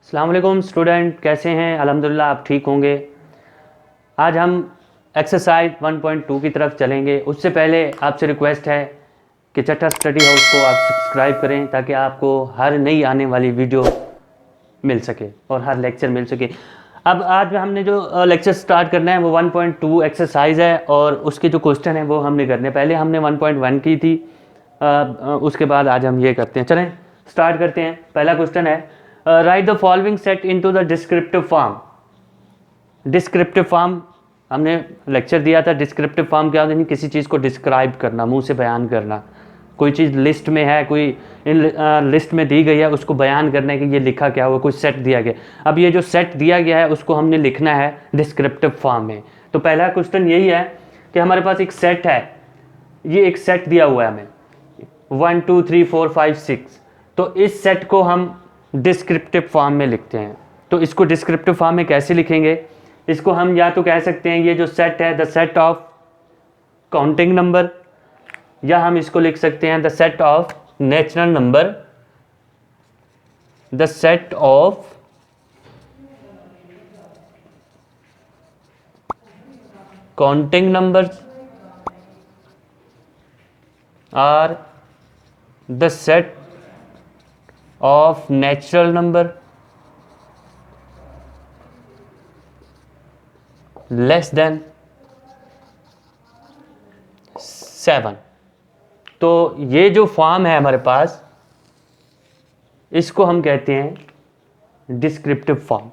अस्सलाम वालेकुम स्टूडेंट, कैसे हैं? अल्हम्दुलिल्लाह आप ठीक होंगे। आज हम एक्सरसाइज 1.2 की तरफ चलेंगे। उससे पहले आपसे रिक्वेस्ट है कि चट्टा स्टडी हाउस को आप सब्सक्राइब करें ताकि आपको हर नई आने वाली वीडियो मिल सके और हर लेक्चर मिल सके। अब आज हमने जो लेक्चर स्टार्ट करना है वो 1.2 एक्सरसाइज है और उसके जो क्वेश्चन हैं वो हमने करने। पहले हमने 1.1 की थी, उसके बाद आज हम ये करते हैं। चलें स्टार्ट करते हैं। पहला क्वेश्चन है, right the following set into the descriptive form. Descriptive form हमने लेक्चर दिया था। डिस्क्रिप्टिव फॉर्म क्या होता है? किसी चीज़ को डिस्क्राइब करना, मुंह से बयान करना। कोई चीज़ लिस्ट में है, कोई लिस्ट में दी गई है, उसको बयान करना है कि ये लिखा क्या हुआ, कोई सेट दिया गया। अब ये जो सेट दिया गया है उसको हमने लिखना है डिस्क्रिप्टिव फॉर्म में। तो पहला क्वेश्चन यही है कि हमारे पास एक सेट है, ये एक सेट दिया हुआ है हमें 1 2 3 4 5 6। तो इस सेट को हम डिस्क्रिप्टिव फॉर्म में लिखते हैं। तो इसको डिस्क्रिप्टिव फॉर्म में कैसे लिखेंगे? इसको हम या तो कह सकते हैं ये जो सेट है the set of counting number, या हम इसको लिख सकते हैं the set of natural number, the set of counting numbers are the set of natural number less than 7। तो ये जो फॉर्म है हमारे पास, इसको हम कहते हैं डिस्क्रिप्टिव फॉर्म।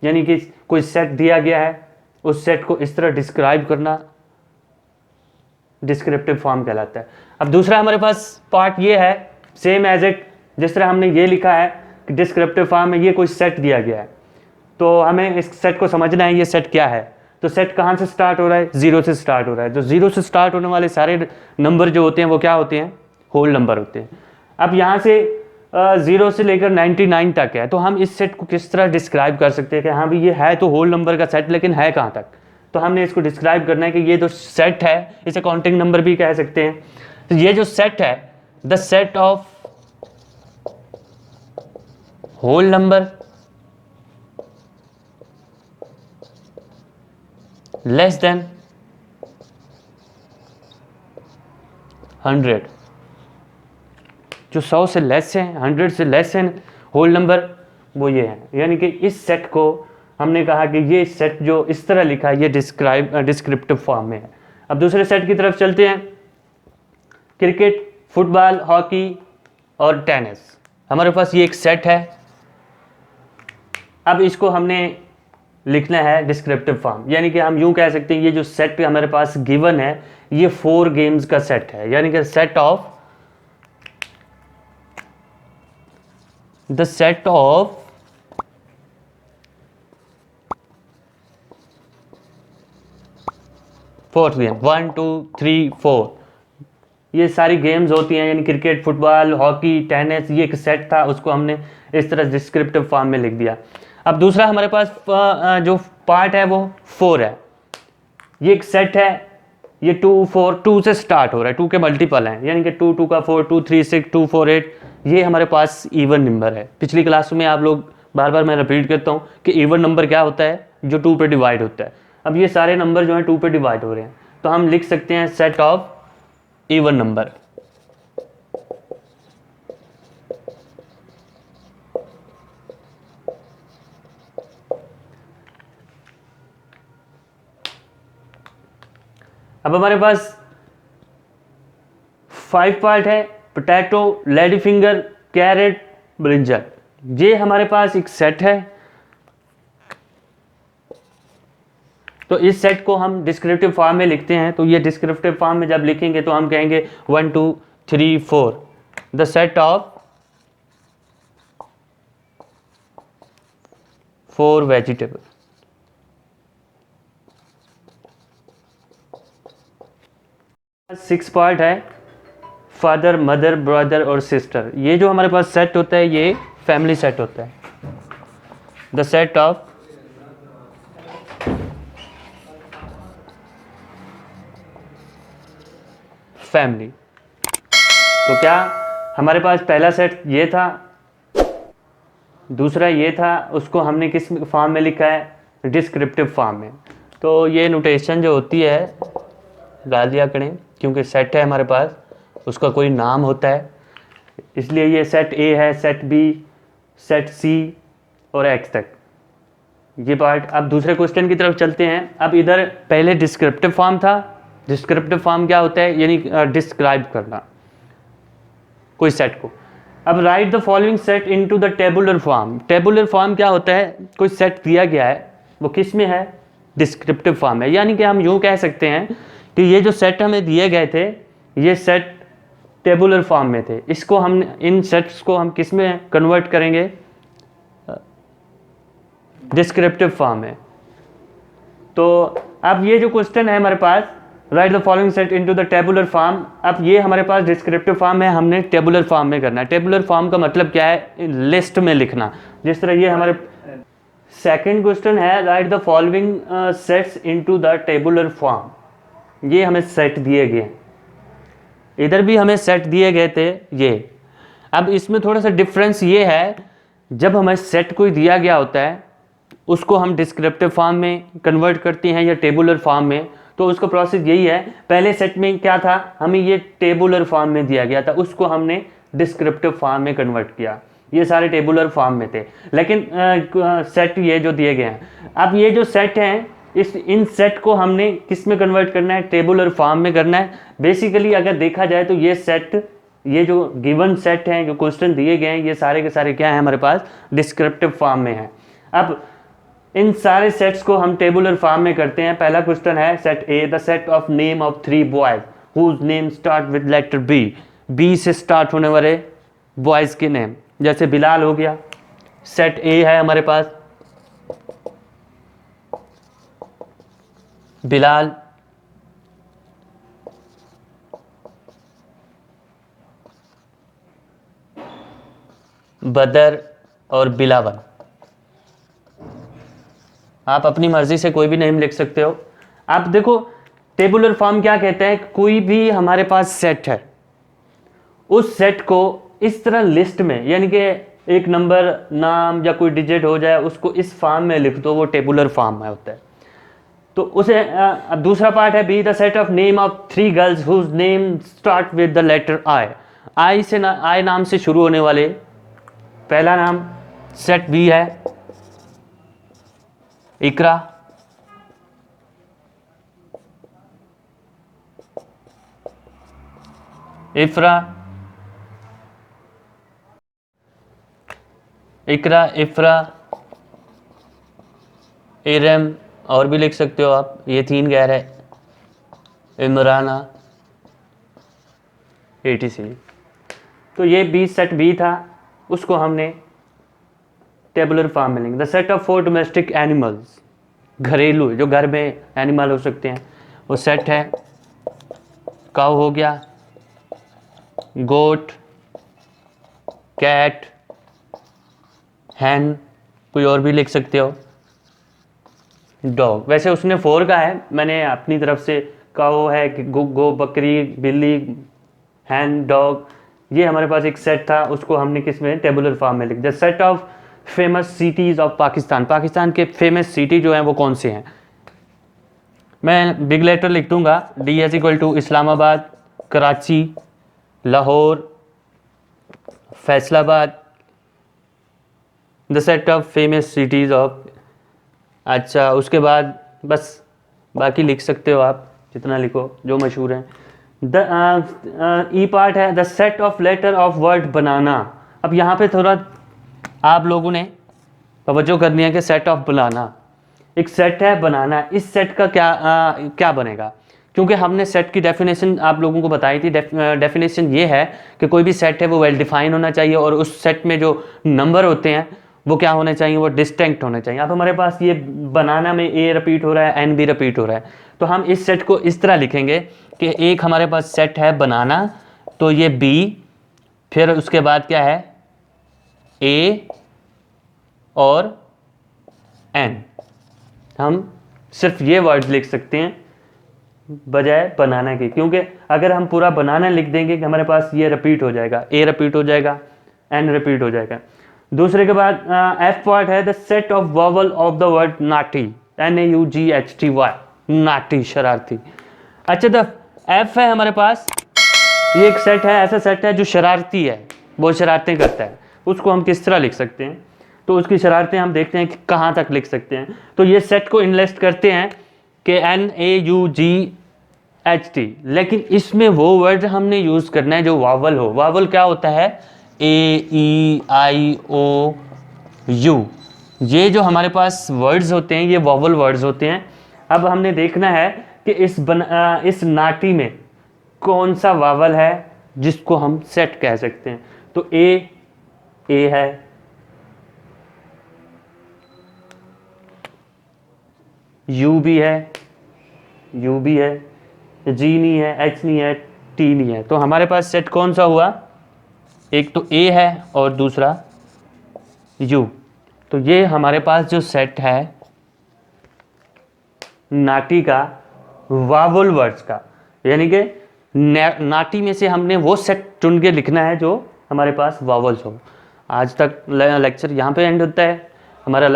यानी कि कोई सेट दिया गया है, उस सेट को इस तरह डिस्क्राइब करना डिस्क्रिप्टिव फॉर्म कहलाता है। अब दूसरा हमारे पास पार्ट ये है, सेम एज इट, जिस तरह हमने ये लिखा है कि डिस्क्रिप्टिव फॉर्म में ये कोई सेट दिया गया है, तो हमें इस सेट को समझना है ये सेट क्या है। तो सेट कहाँ से स्टार्ट हो रहा है? 0 से स्टार्ट हो रहा है। तो 0 से स्टार्ट होने वाले सारे नंबर जो होते हैं वो क्या होते हैं? होल नंबर होते हैं। अब यहाँ से 0 से लेकर 99 तक है, तो हम इस सेट को किस तरह डिस्क्राइब कर सकते हैं कि हाँ भाई ये है तो होल नंबर का सेट, लेकिन है कहाँ तक? तो हमने इसको डिस्क्राइब करना है कि ये जो सेट है, इसे काउंटिंग नंबर भी कह सकते हैं। तो ये जो सेट है the set of whole number less than 100। जो 100 से लेस है, 100 से लेस है होल नंबर, वो ये है। यानी कि इस सेट को हमने कहा कि ये सेट जो इस तरह लिखा है ये डिस्क्रिप्टिव फॉर्म में है। अब दूसरे सेट की तरफ चलते हैं। क्रिकेट, फुटबॉल, हॉकी और टेनिस, हमारे पास ये एक सेट है। अब इसको हमने लिखना है डिस्क्रिप्टिव फॉर्म। यानी कि हम यूं कह सकते हैं ये जो सेट पे हमारे पास गिवन है ये 4 गेम्स का सेट है। यानी कि set of the set of 4 game 1 2 3 4, ये सारी गेम्स होती हैं। यानी क्रिकेट, फुटबॉल, हॉकी, टेनिस, ये एक सेट था, उसको हमने इस तरह डिस्क्रिप्टिव फॉर्म में लिख दिया। अब दूसरा हमारे पास जो पार्ट है वो 4 है। ये एक सेट है, ये 2 4 2 से स्टार्ट हो रहा है, 2 के मल्टीपल हैं। यानी कि 2 2 का 4, 2 3 6, 2 4 8, ये हमारे पास इवन नंबर है। पिछली क्लास में आप लोग, बार बार मैं रिपीट करता हूँ कि इवन नंबर क्या होता है? जो 2 पे डिवाइड होता है। अब ये सारे नंबर जो हैं 2 पे डिवाइड हो रहे हैं, तो हम लिख सकते हैं सेट ऑफ इवन नंबर। अब हमारे पास 5 पार्ट है, potato, lady finger, carrot, brinjal. ये हमारे पास एक सेट है। तो इस सेट को हम डिस्क्रिप्टिव फॉर्म में लिखते हैं। तो ये डिस्क्रिप्टिव फॉर्म में जब लिखेंगे तो हम कहेंगे 1 2 3 4 the set of 4 vegetable. 6 part है, फादर, मदर, ब्रदर और सिस्टर। ये जो हमारे पास सेट होता है ये फैमिली सेट होता है। The set of family. तो क्या हमारे पास पहला सेट ये था दूसरा ये था, उसको हमने किस फॉर्म में लिखा है, डिस्क्रिप्टिव फॉर्म में। तो ये नोटेशन जो होती है डाल दिया करें, क्योंकि सेट है हमारे पास, उसका कोई नाम होता है, इसलिए ये सेट ए है, सेट बी, सेट सी और एक्स तक ये पार्ट। अब दूसरे क्वेश्चन की तरफ चलते हैं। अब इधर पहले डिस्क्रिप्टिव फॉर्म था। डिस्क्रिप्टिव फॉर्म क्या होता है, यानी डिस्क्राइब करना कोई सेट को। अब right the following set into the tabular form. Tabular form क्या होता है, कोई सेट दिया गया है, वो किस में है, डिस्क्रिप्टिव फॉर्म है। यानी कि हम यूँ कह सकते हैं कि ये जो सेट हमें दिए गए थे, ये सेट टेबुलर फॉर्म में थे। इसको हम, इन सेट्स को हम किस में कन्वर्ट करेंगे, डिस्क्रिप्टिव फॉर्म में। तो अब ये जो क्वेश्चन है हमारे पास, write the following set into the tabular form, अब ये हमारे पास डिस्क्रिप्टिव फॉर्म है, हमने टेबुलर फॉर्म में करना है। टेबुलर फॉर्म का मतलब क्या है, लिस्ट में लिखना। जिस तरह ये हमारे सेकंड क्वेश्चन है, right the following sets into the tabular form. ये हमें सेट दिए गए, इधर भी हमें सेट दिए गए थे ये। अब इसमें थोड़ा सा डिफरेंस ये है, जब हमें सेट कोई दिया गया होता है उसको हम डिस्क्रिप्टिव फॉर्म में कन्वर्ट करते हैं या टेबुलर फॉर्म में। तो उसका प्रोसेस यही है, पहले सेट में क्या था, हमें ये टेबुलर फॉर्म में दिया गया था, उसको हमने डिस्क्रिप्टिव फॉर्म में कन्वर्ट किया। ये सारे टेबुलर फॉर्म में थे, लेकिन सेट ये जो दिए गए हैं, अब ये जो सेट हैं, इन सेट को हमने किस में कन्वर्ट करना है, टेबुलर फॉर्म में करना है। बेसिकली अगर देखा जाए तो ये सेट, ये जो गिवन सेट हैं, जो क्वेश्चन दिए गए हैं, ये सारे के सारे क्या है हमारे पास, डिस्क्रिप्टिव फॉर्म में है। अब इन सारे सेट्स को हम टेबुलर फॉर्म में करते हैं। पहला क्वेश्चन है set A, the set of name of 3 boys whose name start with letter B. B से स्टार्ट होने वाले बॉयज के नेम, जैसे बिलाल हो गया, सेट ए है हमारे पास, बिलाल, बदर और बिलावल। आप अपनी मर्जी से कोई भी नेम लिख सकते हो। आप देखो टेबुलर फॉर्म क्या कहते हैं, कोई भी हमारे पास सेट है, उस सेट को इस तरह लिस्ट में, यानी कि एक नंबर, नाम या कोई डिजिट हो जाए, उसको इस फॉर्म में लिख दो, वो टेबुलर फॉर्म में होता है। तो उसे दूसरा पार्ट है B, the set of name of 3 girls whose name start with the letter I. I से आई नाम से शुरू होने वाले, पहला नाम सेट बी है इकरा, इफ्रा, इकरा, इफ्रा, इरम, और भी लिख सकते हो आप, ये 3 गैर है, इमराना, etc। तो ये बी सेट बी था, उसको हमने टेबुलर फॉर्म में लेंगे। The set of 4 domestic animals, घरेलू जो घर में एनिमल हो सकते हैं, वो सेट है काऊ हो गया, गोट, कैट, हैन, कोई और भी लिख सकते हो, डॉग। वैसे उसने 4 का है, मैंने अपनी तरफ से काऊ है, गो बकरी, बिल्ली, हैन, डॉग, ये हमारे पास एक सेट था, उसको हमने किस में, टेबुलर फॉर्म में लिख दिया। Set of famous cities of Pakistan, Pakistan के फेमस सिटी जो हैं वो कौन से हैं, मैं बिग लेटर लिख दूंगा, D as equal to Islamabad, Karachi, Lahore, Faisalabad, the set of famous cities of. अच्छा, उसके बाद बस बाकी लिख सकते हो आप, जितना लिखो जो मशहूर हैं। द ई पार्ट है the set of letter of word banana. अब यहाँ पे थोड़ा आप लोगों ने तवज्जो करनी है कि सेट ऑफ बनाना, एक सेट है बनाना, इस सेट का क्या बनेगा, क्योंकि हमने सेट की डेफिनेशन आप लोगों को बताई थी। डेफिनेशन ये है कि कोई भी सेट है वो वेल डिफाइन होना चाहिए, और उस सेट में जो नंबर होते हैं वो क्या होने चाहिए, वो डिस्टिंक्ट होने चाहिए। अब हमारे पास ये बनाना में ए रिपीट हो रहा है, एन भी रिपीट हो रहा है, तो हम इस सेट को इस तरह लिखेंगे कि एक हमारे पास सेट है बनाना, तो ये बी, फिर उसके बाद क्या है ए और एन। हम सिर्फ ये वर्ड्स लिख सकते हैं बजाय बनाना के, क्योंकि अगर हम पूरा बनाना लिख देंगे कि हमारे पास ये रिपीट हो जाएगा, ए रिपीट हो जाएगा, एन रिपीट हो जाएगा। दूसरे के बाद एफ पार्ट है the set of vowel of the word naughty, NAUGHTY, naughty, शरारती। अच्छा, द एफ है हमारे पास, ये एक सेट है, ऐसा सेट है जो शरारती है, वो शरारतें करता है, उसको हम किस तरह लिख सकते हैं? तो उसकी शरारतें हम देखते हैं कि कहाँ तक लिख सकते हैं। तो ये सेट को इनलिस्ट करते हैं कि NAUGHT, लेकिन इसमें वो वर्ड हमने यूज़ करना है जो वावल हो। वावल क्या होता है? AEIOU, ये जो हमारे पास वर्ड्स होते हैं ये वावल वर्ड्स होते हैं। अब हमने देखना है कि इस नाटी में कौन सा वावल है जिसको हम सेट कह सकते हैं। तो ए है, यू भी है, जी नहीं है, एच नहीं है, टी नहीं है। तो हमारे पास सेट कौन सा हुआ? एक तो ए है और दूसरा यू। तो ये हमारे पास जो सेट है नाटी का, वावल वर्ड्स का, यानी कि नाटी में से हमने वो सेट चुन के लिखना है जो हमारे पास वावल्स हो। आज तक लेक्चर यहाँ पे एंड होता है। हमारा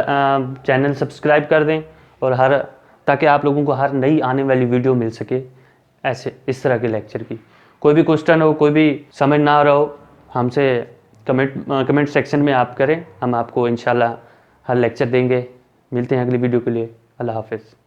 चैनल सब्सक्राइब कर दें और ताकि आप लोगों को हर नई आने वाली वीडियो मिल सके ऐसे इस तरह के लेक्चर की। कोई भी क्वेश्चन हो, कोई भी समझ ना आ रहा हो, हमसे कमेंट सेक्शन में आप करें, हम आपको इंशाल्लाह हर लेक्चर देंगे। मिलते हैं अगली वीडियो के लिए। अल्लाह हाफिज़।